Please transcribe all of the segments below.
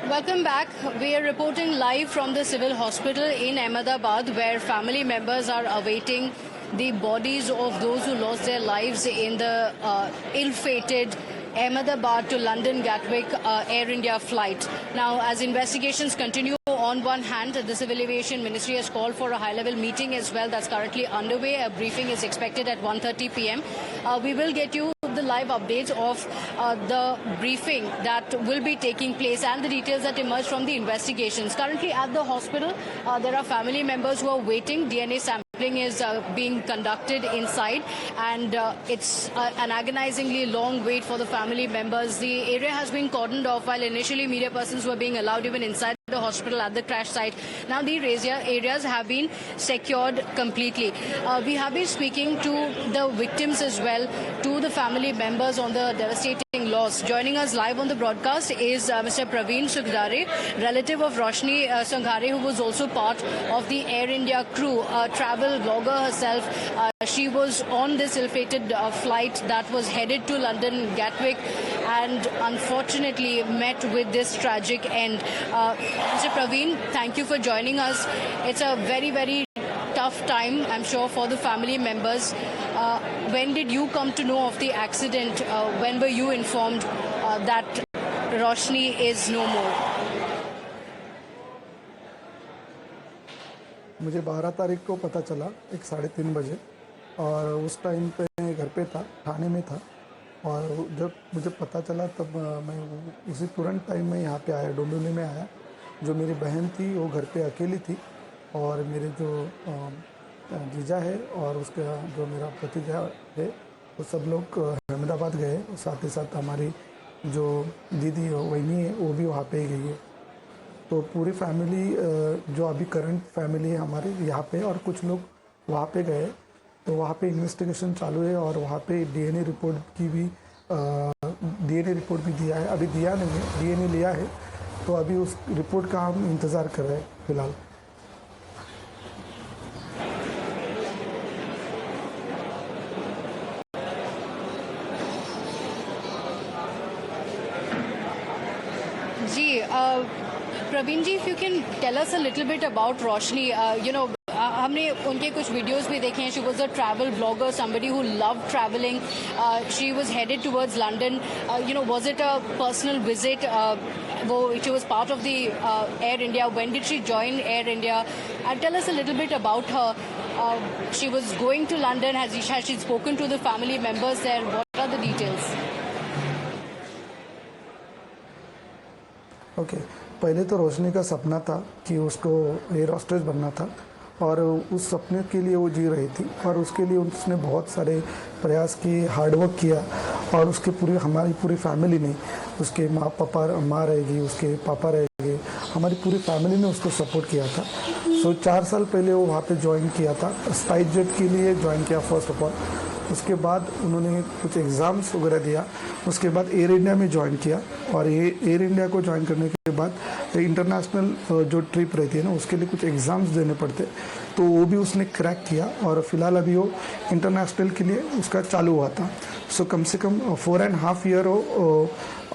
Welcome back. We are reporting live from the civil hospital in Ahmedabad, where family members are awaiting the bodies of those who lost their lives in the ill-fated Ahmedabad to London Gatwick Air India flight. Now, as investigations continue, on one hand, the Civil Aviation Ministry has called for a high-level meeting as well that's currently underway. A briefing is expected at 1:30 p.m. We will get you the live updates of the briefing that will be taking place and the details that emerge from the investigations. Currently at the hospital, there are family members who are waiting. DNA sampling is being conducted inside, and it's an agonizingly long wait for the family members. The area has been cordoned off while initially media persons were being allowed even inside the hospital at the crash site. Now the areas have been secured completely. We have been speaking to the victims as well, to the family members on the devastating loss. Joining us live on the broadcast is Mr. Praveen Sukhdare, relative of Roshni Sanghare, who was also part of the Air India crew, a travel blogger herself. She was on this ill-fated flight that was headed to London Gatwick and unfortunately met with this tragic end. Mr. Praveen, thank you for joining us. It's a very, very tough time, I'm sure, for the family members. When did you come to know of the accident? When were you informed that Roshni is no more? मुझे 12 तारीख को पता चला 3:30 बजे, और उस time पे घर पे था, थाने में था। और जब मुझे पता चला तब मैं उसी तुरंत टाइम में यहाँ पे आया, डोंबिवली में आया। जो मेरी बहन थी वो घर पे अकेली थी, और मेरे जो जीजा है और उसका जो मेरा भतीजा है वो सब लोग अहमदाबाद गए। और साथ ही साथ हमारी जो दीदी वहीनी है वो भी वहाँ पे ही गई है। तो पूरी फैमिली जो अभी करंट फैमिली है हमारे यहाँ पे, और कुछ लोग वहाँ पे गए। तो वहाँ पे इन्वेस्टिगेशन चालू है, और वहाँ पे डीएनए रिपोर्ट भी दिया है। अभी दिया नहीं है, डीएनए लिया है, तो अभी उस रिपोर्ट का हम इंतज़ार कर रहे हैं फिलहाल। जी, Praveen ji, if you can tell us a little bit about Roshni. हमने उनके कुछ वीडियोस भी देखे हैं. She was a travel blogger, somebody who loved traveling. She was headed towards London. Was it a personal visit? She was part of the Air India. When did she join Air India? And tell us a little bit about her. She was going to London. Has she spoken to the family members there? What are the details? Okay, पहले तो रोशनी का सपना था कि उसको air hostess बनना था, और उस सपने के लिए वो जी रही थी। और उसके लिए उसने बहुत सारे प्रयास किए, हार्डवर्क किया। और उसके हमारी पूरी फैमिली ने, उसके माँ रहेगी, उसके पापा रहेंगे, हमारी पूरी फैमिली ने उसको सपोर्ट किया था। 4 साल पहले वो वहाँ पे ज्वाइन किया था, स्पाइस जेट के लिए ज्वाइन किया फर्स्ट ऑफ ऑल। उसके बाद उन्होंने कुछ एग्ज़ाम्स वगैरह दिया, उसके बाद एयर इंडिया में ज्वाइन किया। और ये एयर इंडिया को ज्वाइन करने के बाद इंटरनेशनल जो ट्रिप रहती है ना, उसके लिए कुछ एग्ज़ाम्स देने पड़ते, तो वो भी उसने क्रैक किया। और फिलहाल अभी वो इंटरनेशनल के लिए उसका चालू हुआ था। कम से कम 4.5 ईयर वो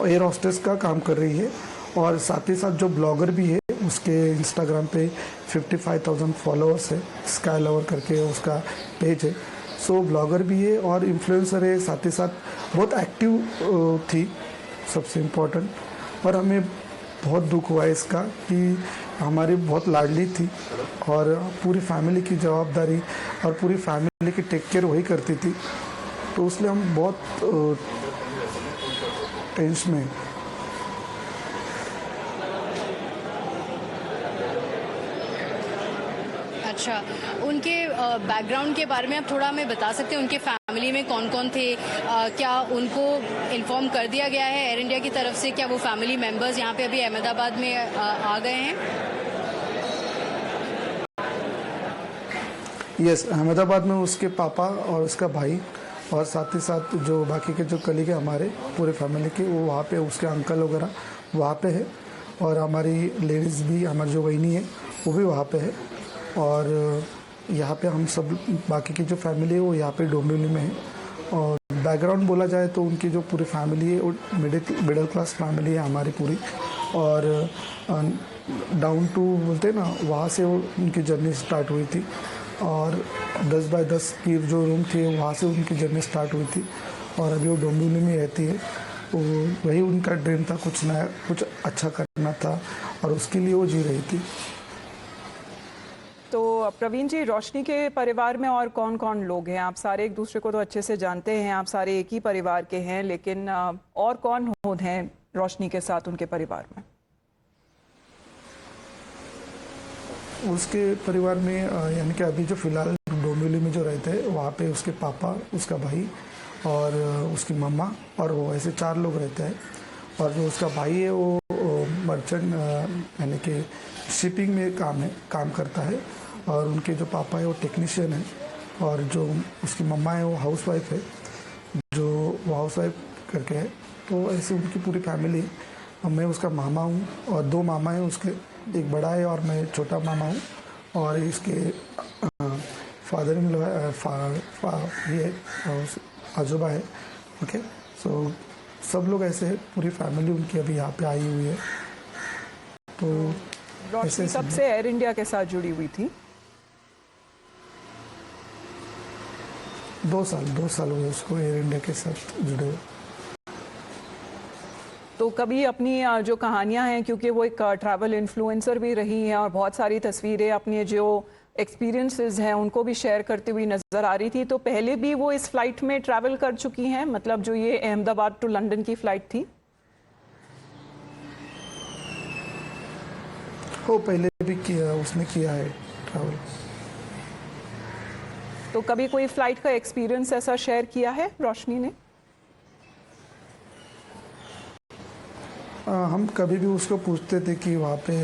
एयर होस्टेस का काम कर रही है। और साथ ही साथ जो ब्लॉगर भी है, उसके इंस्टाग्राम पे 55,000 फॉलोअर्स है, स्काई लवर करके उसका पेज है। ब्लॉगर भी है और इन्फ्लुएंसर है, साथ ही साथ बहुत एक्टिव थी, सबसे इम्पोर्टेंट। और हमें बहुत दुख हुआ इसका कि हमारी बहुत लाडली थी, और पूरी फैमिली की जवाबदारी और पूरी फैमिली की टेक केयर वही करती थी। तो इसलिए हम बहुत टेंशन में। अच्छा, उनके बैकग्राउंड के बारे में आप थोड़ा हमें बता सकते हैं? उनके फैमिली में कौन कौन थे? क्या उनको इन्फॉर्म कर दिया गया है एयर इंडिया की तरफ से? क्या वो फैमिली मेंबर्स यहाँ पे अभी अहमदाबाद में आ गए हैं? यस, अहमदाबाद में उसके पापा और उसका भाई, और साथ ही साथ जो बाकी के जो कलीग है हमारे पूरे फैमिली के, वो वहाँ पे, उसके अंकल वगैरह वहाँ पे है। और हमारी लेडीज़ भी, हमारी जो वहीनी है वो भी वहाँ पे है। और यहाँ पे हम सब बाकी की जो फैमिली है वो यहाँ पे डोंबिवली में है। और बैकग्राउंड बोला जाए तो उनकी जो पूरी फैमिली है वो मिडिल क्लास फैमिली है हमारी पूरी, और डाउन टू बोलते हैं ना, वहाँ से वो उनकी जर्नी स्टार्ट हुई थी, और 10 बाय 10 की जो रूम थी वहाँ से उनकी जर्नी स्टार्ट हुई थी, और अभी वो डोंबिवली में रहती है। तो वही उनका ड्रीम था, कुछ नया कुछ अच्छा करना था, और उसके लिए वो जी रही थी। तो प्रवीण जी, रोशनी के परिवार में और कौन कौन लोग हैं? आप सारे एक दूसरे को तो अच्छे से जानते हैं, आप सारे एक ही परिवार के हैं, लेकिन और कौन हैं रोशनी के साथ उनके परिवार में? उसके परिवार में यानी कि अभी जो फ़िलहाल डोंबिवली में जो रहते हैं वहाँ पे उसके पापा, उसका भाई और उसकी मम्मा, और वो ऐसे 4 लोग रहते हैं। और जो उसका भाई है वो मर्चेंट यानी कि शिपिंग में काम करता है, और उनके जो पापा है वो टेक्नीशियन है, और जो उसकी मम्मा है वो हाउसवाइफ है, जो वो हाउसवाइफ करके है। तो ऐसे उनकी पूरी फैमिली है। और मैं उसका मामा हूँ, और 2 मामा हैं उसके, एक बड़ा है और मैं छोटा मामा हूँ, और इसके फादर इन लॉ ये आजोबा है। ओके, सो सब लोग ऐसे है, पूरी फैमिली उनकी अभी यहाँ पे आई हुई है। तो रोशनी कब से एयर इंडिया के साथ जुड़ी हुई थी? 2 साल हुए उसको एयर इंडिया के साथ जुड़े हुए। तो कभी अपनी जो कहानियां हैं, क्योंकि वो एक ट्रैवल इन्फ्लुएंसर भी रही हैं और बहुत सारी तस्वीरें अपने जो एक्सपीरियंसेस हैं उनको भी शेयर करती हुई नज़र आ रही थी, तो पहले भी वो इस फ्लाइट में ट्रैवल कर चुकी हैं, मतलब जो ये अहमदाबाद टू लंदन की फ़्लाइट थी? वो पहले भी किया, उसने किया है ट्रैवल। तो कभी कोई फ़्लाइट का एक्सपीरियंस ऐसा शेयर किया है रोशनी ने? हम कभी भी उसको पूछते थे कि वहाँ पे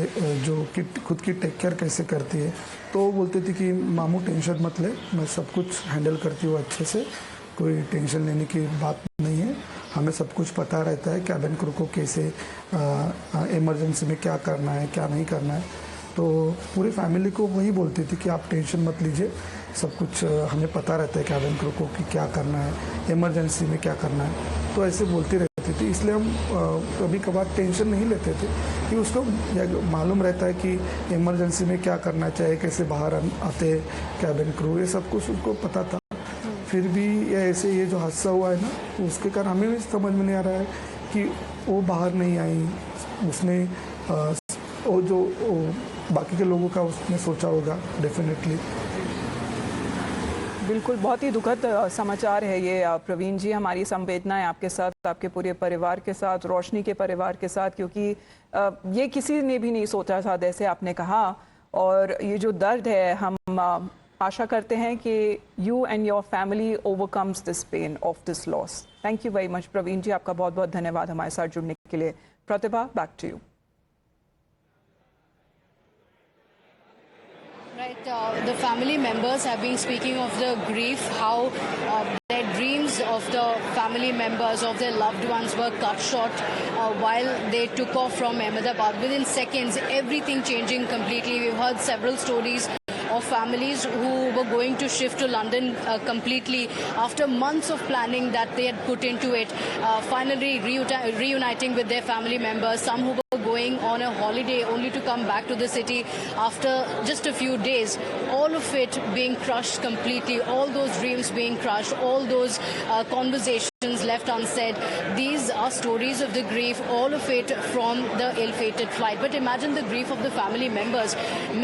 जो कि खुद की टेक केयर कैसे करती है, तो वो बोलती थी कि मामू टेंशन मत ले, मैं सब कुछ हैंडल करती हूँ अच्छे से, कोई टेंशन लेने की बात नहीं है, हमें सब कुछ पता रहता है कैबिन क्रू को कैसे इमरजेंसी में क्या करना है क्या नहीं करना है। तो पूरी फैमिली को वही बोलती थी कि आप टेंशन मत लीजिए, सब कुछ हमें पता रहता है कैबिन क्रू को कि क्या करना है, इमरजेंसी में क्या करना है। तो ऐसे बोलती रहती थी, इसलिए हम कभी कभार टेंशन नहीं लेते थे कि उसको मालूम रहता है कि इमरजेंसी में क्या करना चाहिए, कैसे बाहर आते कैबिन क्रू, ये सब कुछ उसको पता था। फिर भी ऐसे ये जो हादसा हुआ है ना, उसके कारण हमें भी समझ में नहीं आ रहा है कि वो बाहर नहीं आई, उसने वो जो बाकी के लोगों का उसने सोचा होगा डेफिनेटली। बिल्कुल, बहुत ही दुखद समाचार है ये प्रवीण जी। हमारी संवेदनाएं आपके साथ, आपके पूरे परिवार के साथ, रोशनी के परिवार के साथ, क्योंकि ये किसी ने भी नहीं सोचा था, जैसे आपने कहा। और ये जो दर्द है, हम आशा करते हैं कि you and your family overcomes this pain of this loss. Thank you very much Praveen ji, आपका बहुत बहुत धन्यवाद हमारे साथ जुड़ने के लिए। Pratibha, back to you. Right, the family members have been speaking of the grief, how their dreams of the family members, of their loved ones were cut short while they took off from Ahmedabad. Within seconds, everything changing completely. We've heard several stories of families who were going to shift to London completely after months of planning that they had put into it, finally reuniting with their family members, some who were going on a holiday only to come back to the city after just a few days, all of it being crushed completely, all those dreams being crushed, all those conversations left unsaid. These are stories of the grief, all of it from the ill-fated flight. But imagine the grief of the family members.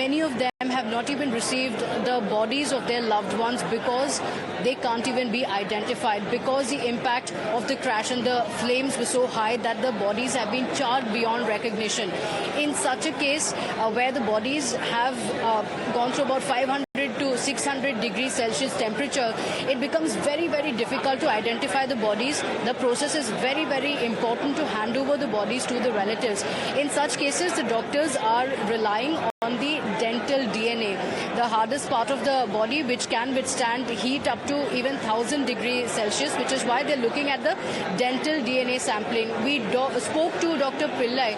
Many of them have not even received the bodies of their loved ones because they can't even be identified, because the impact of the crash and the flames were so high that the bodies have been charred beyond recognition. In such a case where the bodies have gone through about 500 to 600 degrees Celsius temperature, it becomes very, very difficult to identify the bodies. The process is very, very important to hand over the bodies to the relatives. In such cases, the doctors are relying on the dental DNA, the hardest part of the body, which can withstand heat up to even 1000 degrees Celsius, which is why they're looking at the dental DNA sampling. We spoke to Dr. Pillai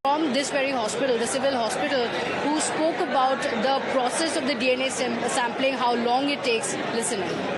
from this very hospital, the civil hospital, who spoke about the process of the DNA sampling, how long it takes. Listen in.